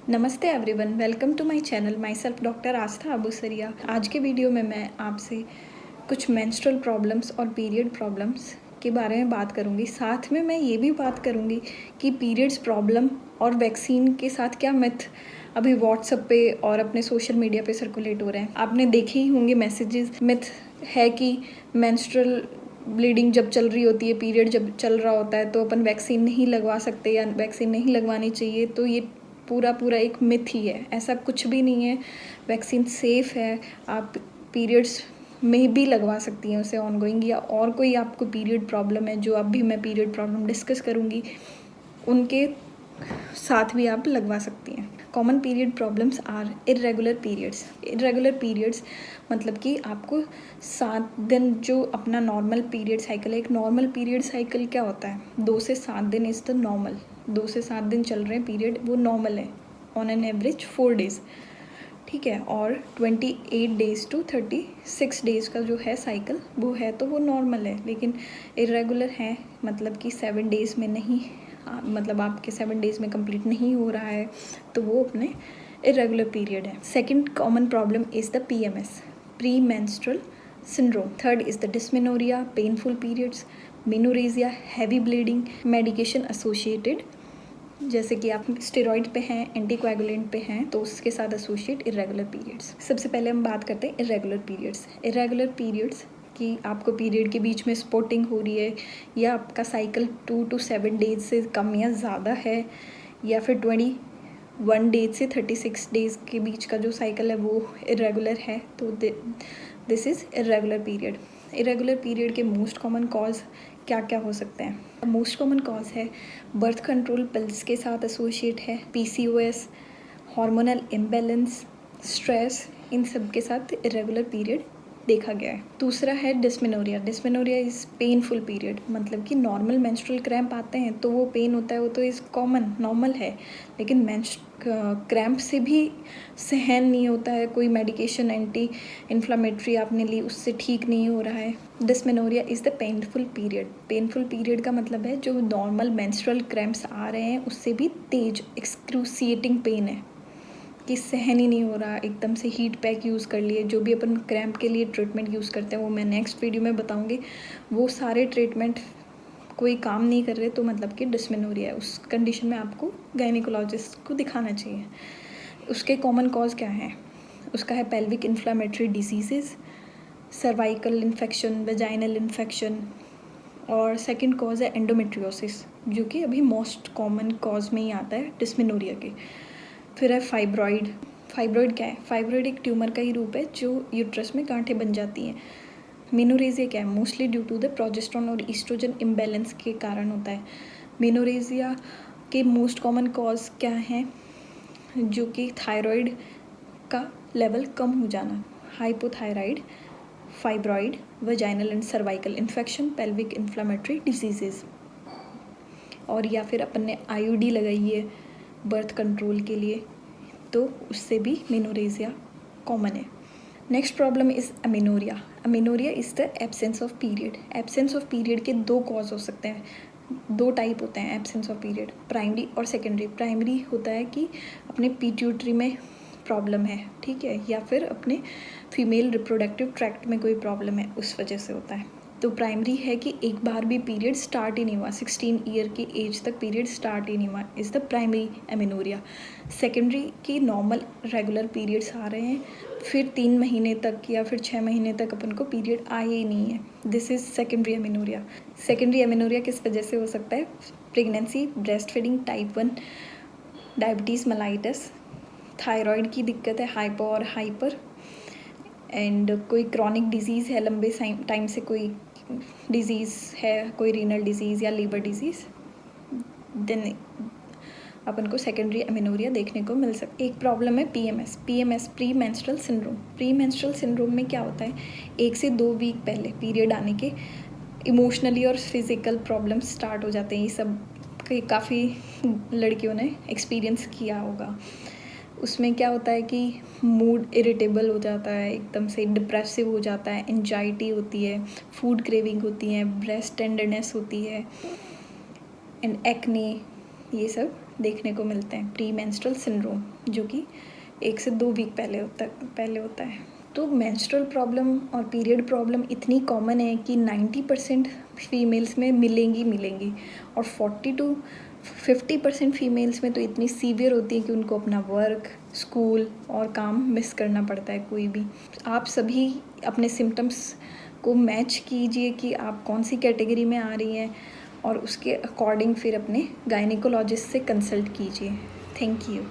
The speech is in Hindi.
नमस्ते everyone, welcome to my channel. Myself doctor Astha Abusaria. आज के वीडियो में मैं आपसे कुछ मेंस्ट्रुअल प्रॉब्लम्स और पीरियड प्रॉब्लम्स के बारे में बात करूंगी। साथ में मैं ये भी बात करूंगी कि पीरियड्स प्रॉब्लम और वैक्सीन के साथ क्या मिथ अभी व्हाट्सएप पे और अपने सोशल मीडिया पे सर्कुलेट हो रहे हैं। आपने देखे ही होंगे मैसेजेस। मिथ है कि मेंस्ट्रुअल ब्लीडिंग जब चल रही होती है, पीरियड जब चल रहा होता है तो अपन वैक्सीन नहीं लगवा सकते या वैक्सीन नहीं लगवानी चाहिए। तो ये पूरा एक मिथ ही है, ऐसा कुछ भी नहीं है। वैक्सीन सेफ़ है, आप पीरियड्स में भी लगवा सकती हैं उसे ऑनगोइंग, या और कोई आपको पीरियड प्रॉब्लम है जो अभी मैं पीरियड प्रॉब्लम डिस्कस करूँगी उनके साथ भी आप लगवा सकती हैं। Common period problems are irregular periods. Irregular periods मतलब कि आपको 7 दिन जो अपना नॉर्मल पीरियड साइकिल है। एक नॉर्मल पीरियड साइकिल क्या होता है? 2 से 7 दिन इज़ द नॉर्मल। 2 से 7 दिन चल रहे हैं पीरियड, वो नॉर्मल है। ऑन एन एवरेज 4 डेज़, ठीक है। और 28 डेज़ टू 36 डेज़ का जो है साइकिल वो है, तो वो नॉर्मल है। लेकिन इरेगुलर है मतलब कि 7 डेज़ में नहीं, मतलब आपके 7 डेज़ में कंप्लीट नहीं हो रहा है, तो वो अपने इरेगुलर पीरियड है। Second common problem is the PMS, premenstrual syndrome. Third is the dysmenorrhea, painful periods, menorrhagia, heavy bleeding, medication associated, जैसे कि आप स्टेरॉइड पे हैं, एंटीकोएगुलेंट पे हैं, तो उसके साथ एसोसिएट इरेगुलर पीरियड्स। सबसे पहले हम बात करते हैं इरेगुलर पीरियड्स। इरेगुलर पीरियड्स कि आपको पीरियड के बीच में स्पॉटिंग हो रही है, या आपका साइकिल 2 to 7 डेज से कम या ज़्यादा है, या फिर 21 डेज से 36 डेज़ के बीच का जो साइकिल है वो इरेगुलर है, तो this is irregular period. Irregular period के मोस्ट कॉमन कॉज क्या क्या हो सकते हैं? मोस्ट कॉमन कॉज है बर्थ कंट्रोल पिल्स के साथ एसोसिएट है, PCOS, हार्मोनल इम्बैलेंस, स्ट्रेस, इन सब के साथ इरेगुलर पीरियड देखा गया है। दूसरा है dysmenorrhea. Dysmenorrhea is painful period, मतलब कि नॉर्मल मेंस्ट्रुअल क्रैम्प आते हैं तो वो पेन होता है, वो तो इज़ कॉमन, नॉर्मल है। लेकिन क्रैम्प से भी सहन नहीं होता है, कोई मेडिकेशन एंटी इन्फ्लामेटरी आपने ली, उससे ठीक नहीं हो रहा है। Dysmenorrhea is the painful period. Painful period का मतलब है जो नॉर्मल मेंस्ट्रुअल क्रैम्प्स आ रहे हैं उससे भी तेज एक्सक्रूसिएटिंग पेन है, कि सहन ही नहीं हो रहा। एकदम से हीट पैक यूज़ कर लिए, जो भी अपन क्रैम्प के लिए ट्रीटमेंट यूज़ करते हैं वो मैं नेक्स्ट वीडियो में बताऊंगी। वो सारे ट्रीटमेंट कोई काम नहीं कर रहे, तो मतलब कि डिस्मेनोरिया है। उस कंडीशन में आपको गायनिकोलॉजिस्ट को दिखाना चाहिए। उसके कॉमन कॉज क्या हैं? उसका है pelvic inflammatory disease, cervical infection, vaginal infection, और सेकंड कॉज है एंडोमेट्रियोसिस, जो कि अभी मोस्ट कॉमन कॉज में ही आता है डिस्मेनोरिया के। फिर है फाइब्रॉइड। फाइब्रॉइड क्या है? फाइब्रॉइड एक ट्यूमर का ही रूप है जो यूट्रस में गांठें बन जाती हैं। मेनोरेजिया क्या है? Mostly due to the progesterone और ईस्ट्रोजन इम्बैलेंस के कारण होता है। मेनोरेजिया के मोस्ट कॉमन कॉज क्या हैं? जो कि थायराइड का लेवल कम हो जाना, hypothyroid, fibroid, vaginal and cervical infection, pelvic inflammatory diseases, और या फिर अपन ने IUD लगाई है बर्थ कंट्रोल के लिए, तो उससे भी मेनोरेजिया कॉमन है। Next problem is amenorrhoea. Amenorrhoea is the absence of period. Absence of period के 2 कॉज हो सकते हैं, 2 टाइप होते हैं एब्सेंस ऑफ पीरियड, प्राइमरी और सेकेंडरी। प्राइमरी होता है कि अपने पिट्यूटरी में प्रॉब्लम है, ठीक है, या फिर अपने फीमेल रिप्रोडक्टिव ट्रैक्ट में कोई प्रॉब्लम है, उस वजह से होता है। तो प्राइमरी है कि एक बार भी पीरियड स्टार्ट ही नहीं हुआ, 16 ईयर की एज तक पीरियड स्टार्ट ही नहीं हुआ, is the primary amenorrhea. Secondary की नॉर्मल रेगुलर पीरियड्स आ रहे हैं, फिर 3 महीने तक या फिर 6 महीने तक अपन को पीरियड आए ही नहीं है, this is secondary amenorrhea. Secondary amenorrhea किस वजह से हो सकता है? Pregnancy, breast feeding, type 1 diabetes mellitus, thyroid की दिक्कत है, हाइपो और हाइपर, एंड कोई क्रॉनिक डिजीज़ है, लंबे टाइम से कोई डिजीज़ है, कोई रीनल डिजीज़ या लीवर डिजीज़, देन अपन को सेकेंडरी एमेनोरिया देखने को मिल सकता है। एक प्रॉब्लम है PMS। Premenstrual syndrome. Pre menstrual syndrome में क्या होता है? 1 से 2 वीक पहले पीरियड आने के इमोशनली और फिज़िकल प्रॉब्लम्स स्टार्ट हो जाते हैं। ये सब काफ़ी लड़कियों ने एक्सपीरियंस किया होगा। उसमें क्या होता है कि मूड इरिटेबल हो जाता है, एकदम से डिप्रेसिव हो जाता है, एंजाइटी होती है, फूड क्रेविंग होती है, ब्रेस्ट टेंडरनेस होती है, एंड एक्ने, ये सब देखने को मिलते हैं, प्री मेंस्ट्रुअल सिंड्रोम, जो कि 1 से 2 वीक पहले होता है। तो मेंस्ट्रुअल प्रॉब्लम और पीरियड प्रॉब्लम इतनी कॉमन है कि 90% फीमेल्स में मिलेंगी और 40 टू 50% फीमेल्स में तो इतनी सीवियर होती है कि उनको अपना वर्क, स्कूल और काम मिस करना पड़ता है कोई भी। आप सभी अपने सिम्टम्स को मैच कीजिए कि आप कौन सी कैटेगरी में आ रही हैं और उसके अकॉर्डिंग फिर अपने गायनेकोलॉजिस्ट से कंसल्ट कीजिए। Thank you.